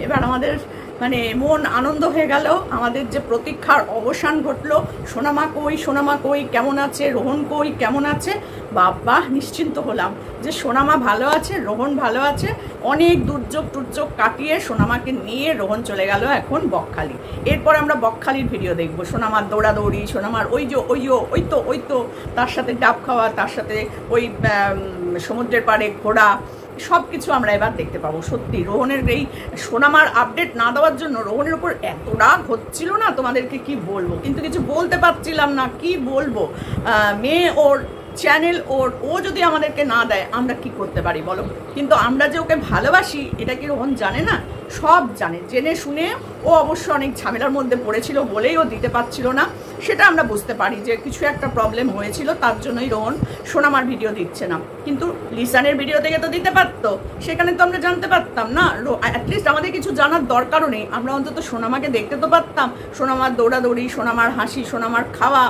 এবার আমাদের মানে মন আনন্দ হয়ে গেল, আমাদের যে প্রতীক্ষার অবসান ঘটলো। সোনামা কই কেমন আছে, রোহন কই কেমন আছে, বাবা নিশ্চিন্ত হলাম যে সোনামা ভালো আছে, রোহন ভালো আছে। অনেক দুর্যোগ কাটিয়ে সোনামাকে নিয়ে রোহন চলে গেল এখন বকখালি। এরপর আমরা বকখালির ভিডিও দেখবো, সোনামার দৌড়াদৌড়ি, সোনামার ওই তো তার সাথে ডাব খাওয়া, তার সাথে ওই সমুদ্রের পাড়ে ঘোরা, সব কিছু আমরা এবার দেখতে পাবো। সত্যি রোহনের এই সোনামার আপডেট না দেওয়ার জন্য রোহনের উপর এত রাগ হচ্ছিল না, তোমাদেরকে কি বলবো, কিন্তু কিছু বলতে পারছিলাম না, কি বলবো। মেয়ে ওর চ্যানেল ও যদি আমাদেরকে না দেয় আমরা কি করতে পারি বলো। কিন্তু আমরা যে ওকে ভালোবাসি এটা কি রোহন জানে না? সব জানে, জেনে শুনে ও অবশ্য অনেক ঝামেলার মধ্যে পড়েছিল বলেই ও দিতে পারছিল না, সেটা আমরা বুঝতে পারি যে কিছু একটা প্রবলেম হয়েছিল, তার জন্যই রোহন সোনামার ভিডিও দিচ্ছে না। কিন্তু লিসানের ভিডিও থেকে তো দিতে পারতো, সেখানে তো আমরা জানতে পারতাম না। অ্যাটলিস্ট আমাদের কিছু জানার দরকারও নেই, আমরা অন্তত সোনামাকে দেখতে তো পারতাম। সোনামার দৌড়াদৌড়ি, সোনামার হাসি, সোনামার খাওয়া,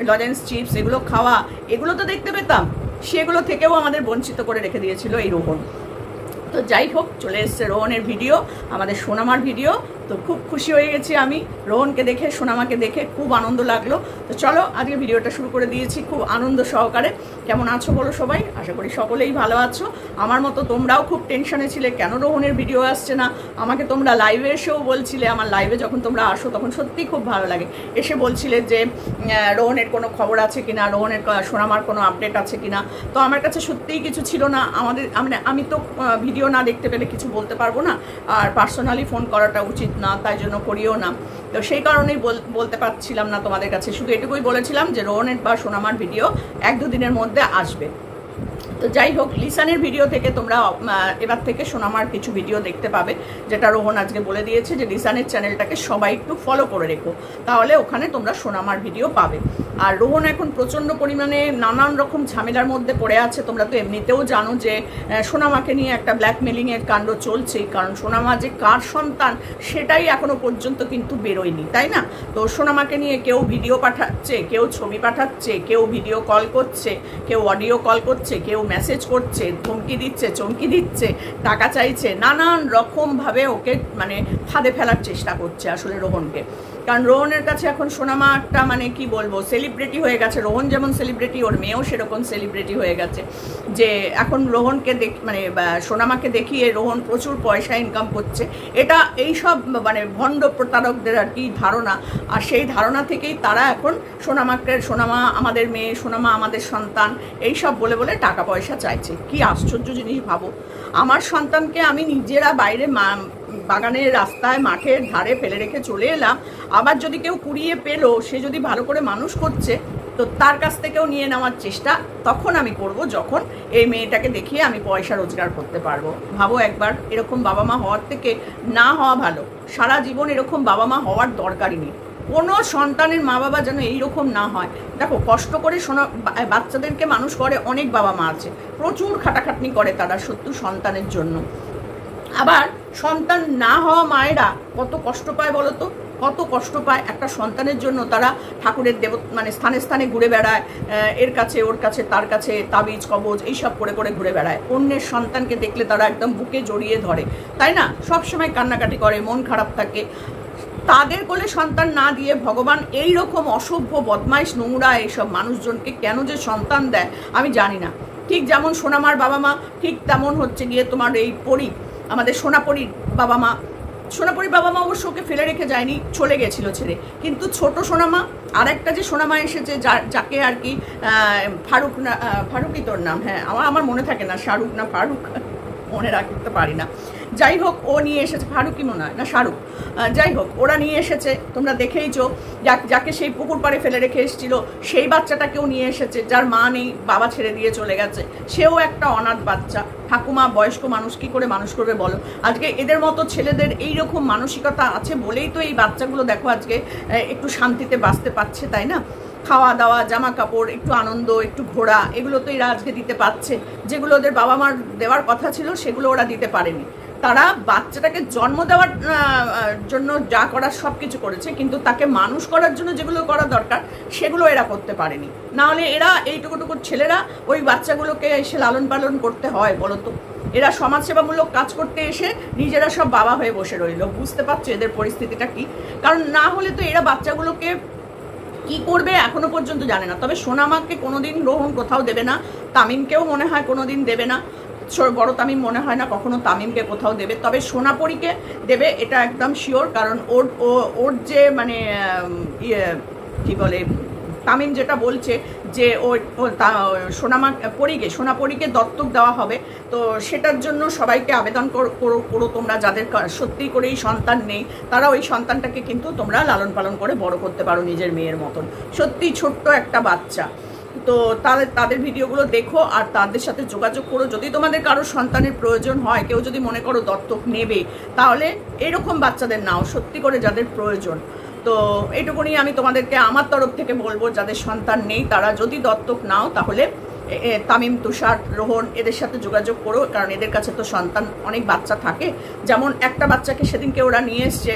লজেন্স চিপস এগুলো খাওয়া, এগুলো তো দেখতে পেতাম। সেগুলো থেকেও আমাদের বঞ্চিত করে রেখে দিয়েছিল এই রোহন। তো যাই হোক, চলে এসছে রোহনের ভিডিও, আমাদের সোনামার ভিডিও। তো খুব খুশি হয়ে গেছি আমি রোহনকে দেখে, সোনামাকে দেখে খুব আনন্দ লাগলো। তো চলো আজকে ভিডিওটা শুরু করে দিয়েছি খুব আনন্দ সহকারে। কেমন আছো বলো সবাই? আশা করি সকলেই ভালো আছো। আমার মতো তোমরাও খুব টেনশনে ছিলে কেন রোহনের ভিডিও আসছে না। আমাকে তোমরা লাইভে এসেও বলছিলে, আমার লাইভে যখন তোমরা আসো তখন সত্যিই খুব ভালো লাগে, এসে বলছিলে যে রোহনের কোনো খবর আছে কিনা, রোহনের সোনামার কোনো আপডেট আছে কিনা। তো আমার কাছে সত্যিই কিছু ছিল না। আমি তো ভিডিও না দেখতে পেলে কিছু বলতে পারবো না, আর পার্সোনালি ফোন করাটা উচিত না, তাই জন্য করিও না। তো সেই কারণেই বলতে পারছিলাম না তোমাদের কাছে। শুধু এটুকুই বলেছিলাম যে রোহনের বা সোনামার ভিডিও 1-2 দিনের মধ্যে আসবে। তো যাই হোক, লিসানের ভিডিও থেকে তোমরা এবার থেকে সোনামার কিছু ভিডিও দেখতে পাবে, যেটা রোহন আজকে বলে দিয়েছে যে লিসানের চ্যানেলটাকে সবাই একটু ফলো করে রেখো, তাহলে ওখানে তোমরা সোনামার ভিডিও পাবে। আর রোহন এখন প্রচণ্ড পরিমাণে নানান রকম ঝামেলার মধ্যে পড়ে আছে। তোমরা তো এমনিতেও জানো যে সোনামাকে নিয়ে একটা ব্ল্যাকমেলিংয়ের কাণ্ড চলছেই, কারণ সোনামা যে কার সন্তান সেটাই এখনো পর্যন্ত কিন্তু বেরোয়নি, তাই না? তো সোনামাকে নিয়ে কেউ ভিডিও পাঠাচ্ছে, কেউ ছবি পাঠাচ্ছে, কেউ ভিডিও কল করছে, কেউ অডিও কল করছে, কেউ মেসেজ করছে, ধমকি দিচ্ছে, চমকি দিচ্ছে, টাকা চাইছে, নানান রকমভাবে ওকে মানে ফাঁদে ফেলার চেষ্টা করছে আসলে রোহনকে। কারণ রোহনের কাছে এখন সোনামা একটা মানে কি বলবো সেলিব্রিটি হয়ে গেছে। রোহন যেমন সেলিব্রিটি, ওর মেয়েও সেরকম সেলিব্রিটি হয়ে গেছে, যে এখন রোহনকে মানে সোনামাকে দেখিয়ে রোহন প্রচুর পয়সা ইনকাম করছে। এটা এইসব মানে ভণ্ড প্রতারকদের আর কি ধারণা, আর সেই ধারণা থেকেই তারা এখন সোনামা আমাদের মেয়ে, সোনামা আমাদের সন্তান, এইসব বলে বলে টাকা পয়সা চাইছে। কি আশ্চর্য জিনিস ভাবো, আমার সন্তানকে আমি নিজেরা বাইরে বাগানের রাস্তায় মাঠের ধারে ফেলে রেখে চলে এলাম, আবার যদি কেউ কুড়িয়ে পেলো, সে যদি ভালো করে মানুষ করছে, তো তার কাছ থেকেও নিয়ে নেওয়ার চেষ্টা তখন আমি করব যখন এই মেয়েটাকে দেখিয়ে আমি পয়সা রোজগার করতে পারবো। ভাবো একবার, এরকম বাবা মা হওয়ার থেকে না হওয়া ভালো। সারা জীবন এরকম বাবা মা হওয়ার দরকারই নেই। কোনো সন্তানের মা বাবা যেন এইরকম না হয়। দেখো, কষ্ট করে বাচ্চাদেরকে মানুষ করে অনেক বাবা মা আছে, প্রচুর খাটাখাটনি করে তারা সত্যি সন্তানের জন্য। আবার সন্তান না হওয়া মায়েরা কত কষ্ট পায় বলো তো, কত কষ্ট পায় একটা সন্তানের জন্য। তারা ঠাকুরের মানে স্থানে স্থানে ঘুরে বেড়ায়, এর কাছে ওর কাছে তার কাছে তাবিজ কবজ এইসব করে করে ঘুরে বেড়ায়। অন্যের সন্তানকে দেখলে তারা একদম বুকে জড়িয়ে ধরে, তাই না? সবসময় কান্নাকাটি করে, মন খারাপ থাকে। তাদের কোলে সন্তান না দিয়ে ভগবান এই রকম অসভ্য বদমাইশ নোংরা এইসব মানুষজনকে কেন যে সন্তান দেয় আমি জানি না। ঠিক যেমন সোনামার বাবা মা, ঠিক তেমন হচ্ছে গিয়ে তোমার এই আমাদের সোনাপরির বাবা মা। সোনাপরির বাবা মা অবশ্য ওকে ফেলে রেখে যায়নি, চলে গেছিল ছেড়ে। কিন্তু ছোট সোনামা, আর একটা যে সোনামা এসেছে যাকে আর কি ফারুকই তোর নাম, হ্যাঁ আমার মনে থাকে না, শাহরুখ না ফারুক মনে রাখতে পারি না। যাই হোক, ও নিয়ে এসেছে, ফারুকই মনে হয় না শাহরুখ, যাই হোক ওরা নিয়ে এসেছে। তোমরা দেখেইছো, যাকে সেই পুকুর পাড়ে ফেলে রেখে এসেছিল সেই বাচ্চাটাকেও নিয়ে এসেছে, যার মা নেই, বাবা ছেড়ে দিয়ে চলে গেছে, সেও একটা অনাথ বাচ্চা। ঠাকুমা বয়স্ক মানুষ কি করে মানুষ করবে বলো? আজকে এদের মতো ছেলেদের এইরকম মানসিকতা আছে বলেই তো এই বাচ্চাগুলো দেখো আজকে একটু শান্তিতে বাঁচতে পারছে, তাই না? খাওয়া দাওয়া, জামা কাপড়, একটু আনন্দ, একটু ঘোরা, এগুলো তো এরা আজকে দিতে পারছে। যেগুলো ওদের বাবা মার দেওয়ার কথা ছিল সেগুলো ওরা দিতে পারেনি। তারা বাচ্চাটাকে জন্ম দেওয়ার জন্য যা করার সব কিছু করেছে, কিন্তু তাকে মানুষ করার জন্য যেগুলো করা দরকার সেগুলো এরা করতে পারেনি। নাহলে এরা এইটুকুটুকু ছেলেরা ওই বাচ্চাগুলোকে এসে লালন পালন করতে হয় বলো তো? এরা সমাজসেবামূলক কাজ করতে এসে নিজেরা সব বাবা হয়ে বসে রইল। বুঝতে পারছো এদের পরিস্থিতিটা কি? কারণ না হলে তো এরা বাচ্চাগুলোকে কি করবে এখনো পর্যন্ত জানে না। তবে সোনামাকে কোনোদিন রোহন কোথাও দেবে না, তামিমকেও মনে হয় কোনোদিন দেবে না, বড় তামিম মনে হয় না কখনো তামিমকে কোথাও দেবে। তবে সোনাপরীকে দেবে এটা একদম শিওর, কারণ ওর যে মানে কি বলে তামিম যেটা বলছে যে ও সোনাপরীকে দত্তক দেওয়া হবে, তো সেটার জন্য সবাইকে আবেদন করো তোমরা যাদের সত্যি করেই সন্তান নেই, তারা ওই সন্তানটাকে কিন্তু তোমরা লালন পালন করে বড় করতে পারো নিজের মেয়ের মতন। সত্যি ছোট্ট একটা বাচ্চা, তো তাদের ভিডিওগুলো দেখো আর তাদের সাথে যোগাযোগ করো। যদি তোমাদের কারো সন্তানের প্রয়োজন হয়, কেউ যদি মনে করো দত্তক নেবে, তাহলে এরকম বাচ্চাদের নাও, সত্যি করে যাদের প্রয়োজন। তো এইটুকুনি আমি তোমাদেরকে আমার তরফ থেকে বলবো, যাদের সন্তান নেই তারা যদি দত্তক নাও, তাহলে তামিম, তুষার, রোহন এদের সাথে যোগাযোগ করো, কারণ এদের কাছে তো সন্তান অনেক বাচ্চা থাকে। যেমন একটা বাচ্চাকে সেদিনকে ওরা নিয়ে এসছে,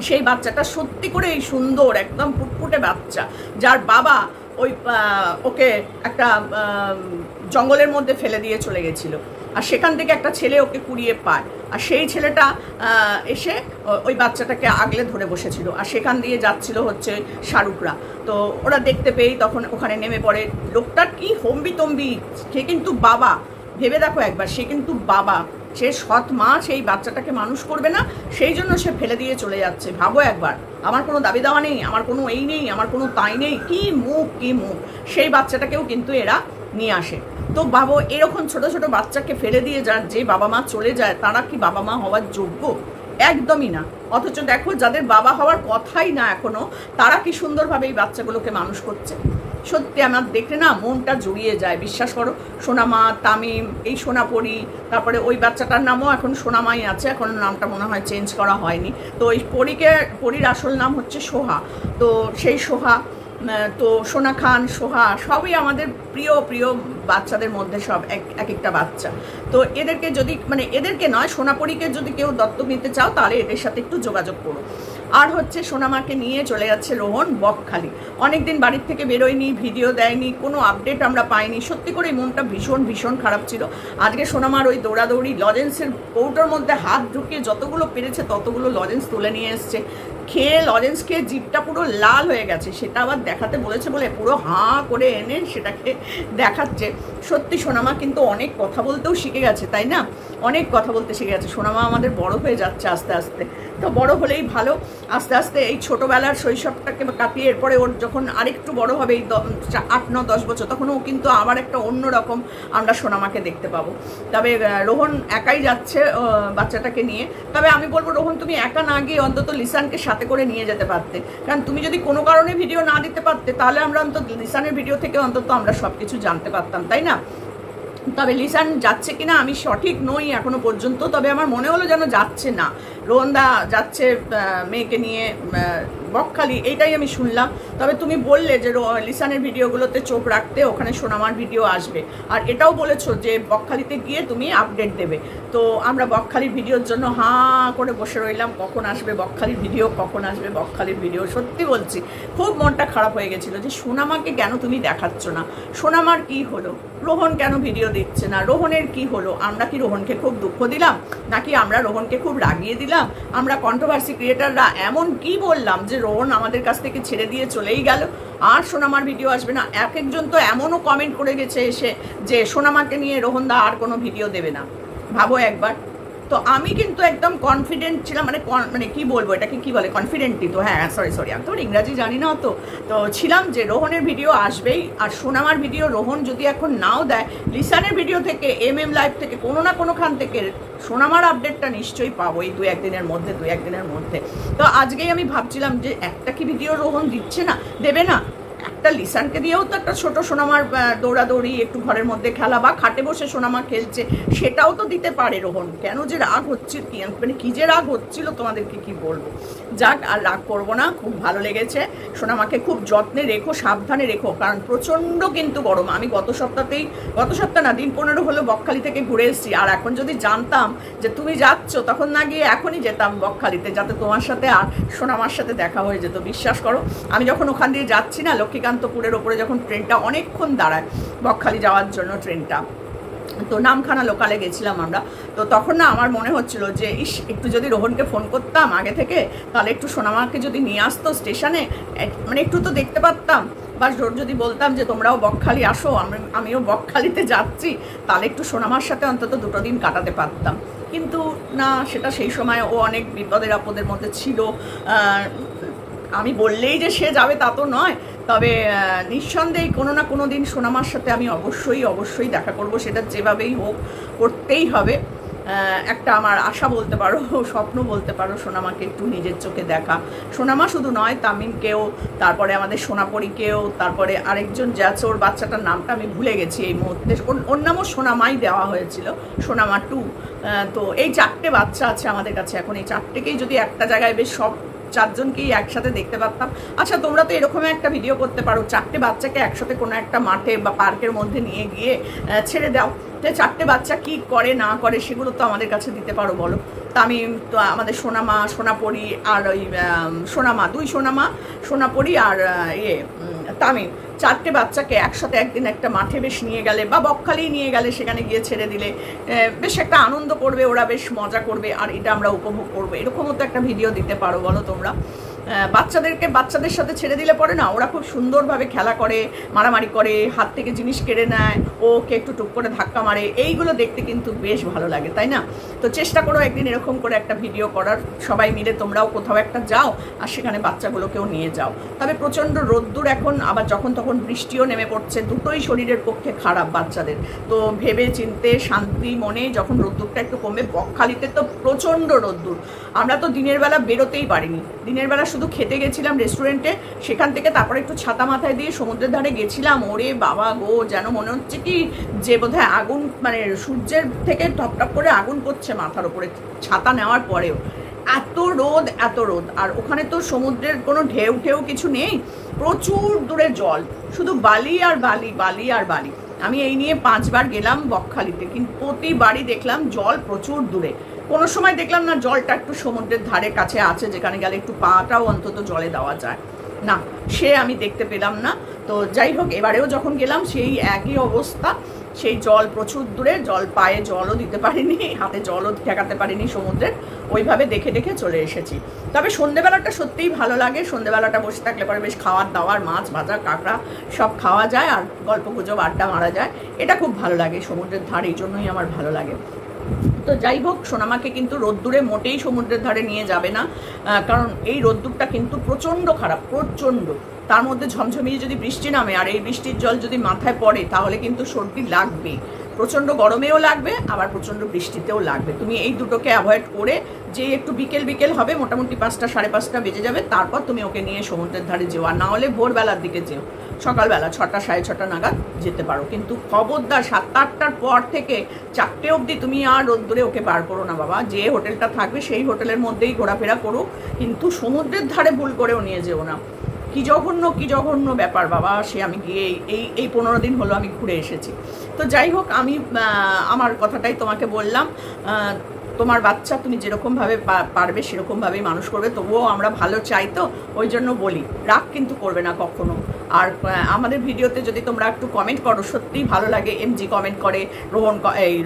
সেই বাচ্চাটা সত্যি করে এই সুন্দর একদম ফুটফুটে বাচ্চা, যার বাবা ওকে একটা জঙ্গলের মধ্যে ফেলে দিয়ে চলে গেছিল, আর সেখান থেকে একটা ছেলে ওকে কুড়িয়ে পায়, আর সেই ছেলেটা এসে ওই বাচ্চাটাকে আগলে ধরে বসেছিল, আর সেখান দিয়ে যাচ্ছিল হচ্ছে শাহরুখরা। তো ওরা দেখতে পেয়েই তখন ওখানে নেমে পড়ে। লোকটার কি হম্বিতম্বি, সে কিন্তু বাবা, ভেবে দেখো একবার, সে কিন্তু বাবা, সে সৎ মা সেই বাচ্চাটাকে মানুষ করবে না, সেই জন্য সে ফেলে দিয়ে চলে যাচ্ছে। ভাবো একবার, আমার কোনো দাবি দাওয়া নেই, আমার কোনো এই নেই, আমার কোনো তাই নেই, কি মুখ, সেই বাচ্চাটাকেও কিন্তু এরা নিয়ে আসে। তো ভাবো, এরকম ছোট ছোট বাচ্চাকে ফেলে দিয়ে যে বাবা মা চলে যায়, তারা কি বাবা মা হওয়ার যোগ্য? একদমই না। অথচ দেখো, যাদের বাবা হওয়ার কথাই না এখনো, তারা কি সুন্দরভাবে এই বাচ্চাগুলোকে মানুষ করছে। সত্যি আমার দেখলে না মনটা জুড়িয়ে যায়, বিশ্বাস করো। সোনামা, তামিম, এই সোনাপরি, তারপরে ওই বাচ্চাটার নামও এখন সোনামাই আছে, এখন নামটা মনে হয় চেঞ্জ করা হয়নি। তো ওই পরীর আসল নাম হচ্ছে সোহা। তো সেই সোহা, তো সোনা খান, সোহা সবই আমাদের প্রিয় প্রিয় বাচ্চাদের মধ্যে, সব এক একটা বাচ্চা। তো এদেরকে যদি মানে এদেরকে নয়, সোনাপরীকে যদি কেউ দত্তক নিতে চাও, তাহলে এদের সাথে একটু যোগাযোগ করো। আর হচ্ছে সোনামাকে নিয়ে চলে যাচ্ছে রোহন বকখালি। অনেকদিন বাড়ির থেকে বেরোয়নি, ভিডিও দেয়নি, কোনো আপডেট আমরা পাইনি। সত্যি করে মনটা ভীষণ ভীষণ খারাপ ছিল। আজকে সোনামার ওই দৌড়াদৌড়ি, লজেন্সের কৌটোর মধ্যে হাত ঢুকিয়ে যতগুলো পেরেছে ততগুলো লজেন্স তুলে নিয়ে এসছে, খেয়ে লজেন্স খেয়ে জিভটা পুরো লাল হয়ে গেছে, সেটা আবার দেখাতে বলেছে বলে পুরো হাঁ করে এনে সেটাকে দেখাচ্ছে। সত্যি সোনামা কিন্তু অনেক কথা বলতেও শিখে গেছে, তাই না? অনেক কথা বলতে শিখে গেছে সোনামা, আমাদের বড় হয়ে যাচ্ছে আস্তে আস্তে। তো বড় হলেই ভালো, আস্তে আস্তে এই ছোটোবেলার শৈশবটাকে কাটিয়ে এরপরে ওর যখন আরেকটু বড় হবে, এই 8, 9, 10 বছর, তখন ও কিন্তু আবার একটা অন্যরকম আমরা সোনামাকে দেখতে পাবো। তবে রোহন একাই যাচ্ছে বাচ্চাটাকে নিয়ে। তবে আমি বলবো, রোহন তুমি একা না গিয়ে অন্তত লিসানকে সাথে করে নিয়ে যেতে পারতে, কারণ তুমি যদি কোনো কারণে ভিডিও না দিতে পারতে, তাহলে আমরা অন্তত লিসানের ভিডিও থেকে অন্তত আমরা সব কিছু জানতে পারতাম, তাই না? তবে লিসান যাচ্ছে কিনা আমি সঠিক নই এখনো পর্যন্ত, তবে আমার মনে হলো যেন যাচ্ছে না। রোহনদা যাচ্ছে মেয়েকে নিয়ে বকখালি, এইটাই আমি শুনলাম। তবে তুমি বললে যে লিসানের ভিডিওগুলোতে চোখ রাখতে, ওখানে সোনামার ভিডিও আসবে, আর এটাও বলেছো যে বকখালিতে গিয়ে তুমি আপডেট দেবে। তো আমরা বকখালির ভিডিওর জন্য হাঁ করে বসে রইলাম, কখন আসবে বকখালির ভিডিও, কখন আসবে বকখালির ভিডিও। সত্যি বলছি, খুব মনটা খারাপ হয়ে গেছিলো যে সোনামাকে কেন তুমি দেখাচ্ছ না, সোনামার কি হলো, রোহন কেন ভিডিও দিচ্ছে না, রোহনের কি হলো? আমরা কি রোহনকে খুব দুঃখ দিলাম, নাকি আমরা রোহনকে খুব রাগিয়ে দিলাম? আমরা কন্ট্রোভার্সি ক্রিয়েটাররা এমন কি বললাম যে রোহন আমাদের কাছ থেকে ছেড়ে দিয়ে চলেই গেল, আর সোনামার ভিডিও আসবে না? এক একজন তো এমনও কমেন্ট করে গেছে এসে যে সোনামাকে নিয়ে রোহনদা আর কোনো ভিডিও দেবে না। ভাবো একবার। তো আমি কিন্তু একদম কনফিডেন্ট ছিলাম, মানে কি বলবো, এটাকে কি বলে, কনফিডেন্টই তো, হ্যাঁ সরি আমি তো ইংরাজি জানি না তো ছিলাম যে রোহনের ভিডিও আসবেই। আর সোনামার ভিডিও রোহন যদি এখন নাও দেয়, লিসানের ভিডিও থেকে, MM লাইভ থেকে, কোনো না কোনোখান থেকে সোনামার আপডেটটা নিশ্চয়ই পাবো এই 2-1 দিনের মধ্যে। তো আজকেই আমি ভাবছিলাম যে একটা কি ভিডিও রোহন দিচ্ছে না, দেবে না, একটা লিসানকে দিয়েও তো একটা ছোট সোনামার দৌড়াদৌড়ি, একটু ঘরের মধ্যে খেলা, বা খাটে বসে সোনামা খেলছে, সেটাও তো দিতে পারে রোহন। কেন যে রাগ হচ্ছে, মানে কি যে রাগ হচ্ছিল তোমাদেরকে কি বলবো। যাক, আর রাগ করবো না, খুব ভালো লেগেছে। সোনামাকে খুব যত্নে রেখো, সাবধানে রেখো, কারণ প্রচণ্ড কিন্তু গরম। আমি গত সপ্তাহ না, দিন 15 হলো বকখালি থেকে ঘুরে এসেছি। আর এখন যদি জানতাম যে তুমি যাচ্ছ, তখন না গিয়ে এখনই যেতাম বকখালিতে, যাতে তোমার সাথে আর সোনামার সাথে দেখা হয়ে যেত। বিশ্বাস করো, আমি যখন ওখান দিয়ে যাচ্ছি না, লক্ষ্মীকান্তপুরের ওপরে যখন ট্রেনটা অনেকক্ষণ দাঁড়ায় বকখালি যাওয়ার জন্য ট্রেনটা, তো নামখানা লোকালে গেছিলাম আমরা। তো তখন না আমার মনে হচ্ছিল যে ইস, একটু যদি রোহনকে ফোন করতাম আগে থেকে, তাহলে একটু সোনামাকে যদি নিয়ে আসতো স্টেশনে, মানে একটু তো দেখতে পারতাম, বা যদি বলতাম যে তোমরাও বকখালি আসো, আমিও বকখালিতে যাচ্ছি, তাহলে একটু সোনামার সাথে অন্তত 2 দিন কাটাতে পারতাম। কিন্তু না, সেটা সেই সময় ও অনেক বিপদের আপদের মধ্যে ছিল। আমি বললেই যে সে যাবে তা তো নয়, তবে নিঃসন্দেহে কোনো না কোনো দিন সোনামার সাথে আমি অবশ্যই দেখা করব, সেটা যেভাবেই হোক করতেই হবে। একটা আমার আশা বলতে পারো, স্বপ্ন বলতে পারো, সোনামাকে একটু নিজের চোখে দেখা। সোনামা শুধু নয়, তামিমকেও, তারপরে আমাদের সোনাপরীকেও, তারপরে আরেকজন যে আছে, ওর বাচ্চাটার নামটা আমি ভুলে গেছি এই মুহূর্তে, ওর নামও সোনামাই দেওয়া হয়েছিল, সোনামা 2। তো এই 4টে বাচ্চা আছে আমাদের কাছে এখন। এই 4টেকেই যদি একটা জায়গায় বেশ সব 4জনকেই একসাথে দেখতে পারতাম। আচ্ছা, তোমরা তো এরকম একটা ভিডিও করতে পারো, 4টে বাচ্চাকে একসাথে কোনো একটা মাঠে বা পার্কের মধ্যে নিয়ে গিয়ে ছেড়ে দাও, তো 4টে বাচ্চা কি করে না করে সেগুলো তো আমাদের কাছে দিতে পারো, বলো। তা আমি তো আমাদের সোনামা, সোনাপরি আর ওই সোনামা, 2 সোনামা, সোনাপরি আর তামিম, 4টে বাচ্চাকে একসাথে একদিন একটা মাঠে বেশ নিয়ে গেলে, বা বকখালি নিয়ে গেলে, সেখানে গিয়ে ছেড়ে দিলে বেশ একটা আনন্দ করবে ওরা, বেশ মজা করবে, আর এটা আমরা উপভোগ করবো। এরকমও তো একটা ভিডিও দিতে পারো, বলো তোমরা। বাচ্চাদের সাথে ছেড়ে দিলে পরে না, ওরা খুব সুন্দরভাবে খেলা করে, মারামারি করে, হাত থেকে জিনিস কেড়ে নেয়, ওকে একটু টুক করে ধাক্কা মারে, এইগুলো দেখতে কিন্তু বেশ ভালো লাগে, তাই না? তো চেষ্টা করো একদিন এরকম করে একটা ভিডিও করার, সবাই মিলে তোমরাও কোথাও একটা যাও, আর সেখানে বাচ্চাগুলোকেও নিয়ে যাও। তবে প্রচণ্ড রোদ্দুর এখন, আবার যখন তখন বৃষ্টিও নেমে পড়ছে, দুটোই শরীরের পক্ষে খারাপ বাচ্চাদের। তো ভেবে চিন্তে শান্তি মনে যখন রোদ্দুরটা একটু কমবে, বকখালিতে তো প্রচণ্ড রোদ্দুর, আমরা তো দিনের বেলা বেরোতেই পারিনি। দিনের বেলা শুধু খেতে গেছিলাম রেস্টুরেন্টে, সেখান থেকে তারপরে একটু ছাতা মাথায় দিয়ে সমুদ্রের ধারে গেছিলাম। ওরে বাবা গো, যেন মনে হচ্ছে কি যে বোধহয় আগুন, মানে সূর্যের থেকে টপটপ করে আগুন করছে মাথার উপরে, ছাতা নেওয়ার পরেও এত রোদ, এত রোদ। আর ওখানে তো সমুদ্রের কোনো ঢেউ কিছু নেই, প্রচুর দূরে জল, শুধু বালি আর বালি, বালি আর বালি। আমি এই নিয়ে 5 বার গেলাম বকখালিতে, কিন্তু প্রতিবারই দেখলাম জল প্রচুর দূরে। কোনো সময় দেখলাম না জলটা একটু সমুদ্রের ধারে কাছে আছে, যেখানে গেলে একটু পাটাও অন্তত জলে দেওয়া যায় না, সে আমি দেখতে পেলাম না। তো যাই হোক, এবারেও যখন গেলাম সেই একই অবস্থা, সেই জল প্রচুর দূরে, জল পায়ে জলও দিতে পারিনি, হাতে জলও ঠেকাতে পারিনি সমুদ্রের, ওইভাবে দেখে চলে এসেছি। তবে সন্ধেবেলাটা সত্যিই ভালো লাগে, সন্ধেবেলাটা বসে থাকলে পরে বেশ খাওয়ার দাওয়ার, মাছ ভাজা, কাঁকড়া সব খাওয়া যায়, আর গল্প গুজব আড্ডা মারা যায়, এটা খুব ভালো লাগে সমুদ্রের ধারে, এই জন্যই আমার ভালো লাগে। তো যাই হোক, সোনামাকে কিন্তু রোদ্দুরে মোটেই সমুদ্রের ধারে নিয়ে যাবে না, কারণ এই রোদ্দুরটা কিন্তু প্রচণ্ড খারাপ, প্রচণ্ড। তার মধ্যে ঝমঝমিয়ে যদি বৃষ্টি নামে, আর এই বৃষ্টির জল যদি মাথায় পড়ে, তাহলে কিন্তু সর্দি লাগবে, প্রচণ্ড গরমেও লাগবে, আবার প্রচণ্ড বৃষ্টিতেও লাগবে। তুমি এই দুটোকে অ্যাভয়েড করে, যে একটু বিকেল হবে, মোটামুটি 5টা, 5:30 বেজে যাবে, তারপর তুমি ওকে নিয়ে সমুদ্রের ধারে যেও, আর না হলে ভোরবেলার দিকে যেও, সকালবেলা 6টা, 6:30 নাগাদ যেতে পারো। কিন্তু খবরদার 7-8টার পর থেকে 4টে অবধি তুমি আর রোদ্দুরে ওকে বার করো না বাবা। যে হোটেলটা থাকবে সেই হোটেলের মধ্যেই ঘোরাফেরা করো, কিন্তু সমুদ্রের ধারে ভুল করেও নিয়ে যেও না। কি জঘন্য ব্যাপার বাবা, সে আমি গিয়ে এই 15 দিন হলো আমি ঘুরে এসেছি। তো যাই হোক, আমি আমার কথাটাই তোমাকে বললাম, তোমার বাচ্চা তুমি যেরকমভাবে পারবে সেরকমভাবেই মানুষ করবে, তবুও আমরা ভালো চাই, তো ওই জন্য বলি, রাগ কিন্তু করবে না কখনো। আর আমাদের ভিডিওতে যদি তোমরা একটু কমেন্ট করো, সত্যিই ভালো লাগে। এমজি কমেন্ট করে,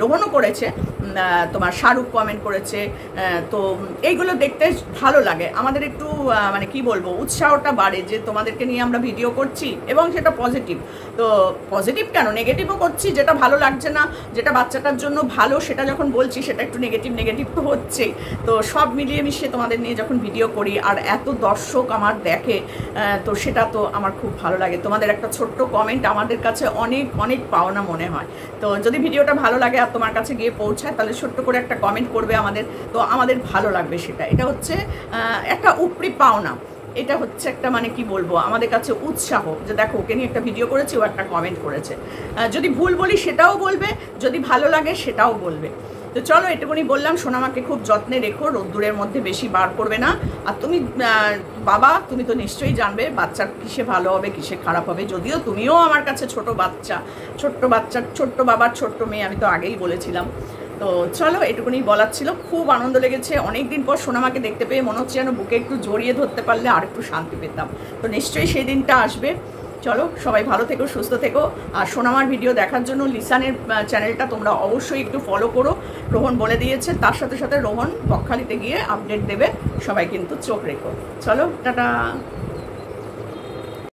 রোহনও করেছে, তোমার শাহরুখ কমেন্ট করেছে, তো এইগুলো দেখতে ভালো লাগে আমাদের, একটু মানে কি বলবো, উৎসাহটা বাড়ে যে তোমাদেরকে নিয়ে আমরা ভিডিও করছি, এবং সেটা পজিটিভ। তো পজিটিভ কেন, নেগেটিভও করছি, যেটা ভালো লাগছে না, যেটা বাচ্চাটার জন্য ভালো, সেটা যখন বলছি সেটা একটু নেগেটিভ তো হচ্ছেই। তো সব মিলিয়ে মিশিয়ে তোমাদের নিয়ে যখন ভিডিও করি, আর এত দর্শক আমার দেখে, তো সেটা তো আমার খুব ভালো লাগে। তোমাদের একটা ছোট্ট কমেন্ট আমাদের কাছে অনেক পাওনা মনে হয়। তো যদি ভিডিওটা ভালো লাগে আর তোমার কাছে গিয়ে পৌঁছায়, তাহলে ছোট্ট করে একটা কমেন্ট করবে আমাদের, তো আমাদের ভালো লাগবে সেটা। এটা হচ্ছে একটা উপরি পাওনা, এটা হচ্ছে একটা মানে কি বলবো, আমাদের কাছে উৎসাহ, যে দেখো ওকে নিয়ে একটা ভিডিও করেছি, ও একটা কমেন্ট করেছে। যদি ভুল বলি সেটাও বলবে, যদি ভালো লাগে সেটাও বলবে। তো চলো, এটুকুনি বললাম। সোনামাকে খুব যত্নে রেখো, রোদ্দুরের মধ্যে বেশি বার করবে না। আর তুমি বাবা, তুমি তো নিশ্চয়ই জানবে বাচ্চার কিসে ভালো হবে, কিসে খারাপ হবে, যদিও তুমিও আমার কাছে ছোট বাবার ছোট্ট মেয়ে, আমি তো আগেই বলেছিলাম। তো চলো, এটুকুনি বলার ছিল। খুব আনন্দ লেগেছে, অনেকদিন পর সোনামাকে দেখতে পেয়ে মনে হচ্ছে যেন বুকে একটু জড়িয়ে ধরতে পারলে আর একটু শান্তি পেতাম। তো নিশ্চয়ই সেই দিনটা আসবে। চলো সবাই ভালো থেকো, সুস্থ থেকো। আর সোনামার ভিডিও দেখার জন্য লিসানের চ্যানেলটা তোমরা অবশ্যই একটু ফলো করো। রোহন বলে দিয়েছে, তার সাথে সাথে রোহন বকখালিতে গিয়ে আপডেট দেবে, সবাই কিন্তু চোখ রেখো। চলো টাটা।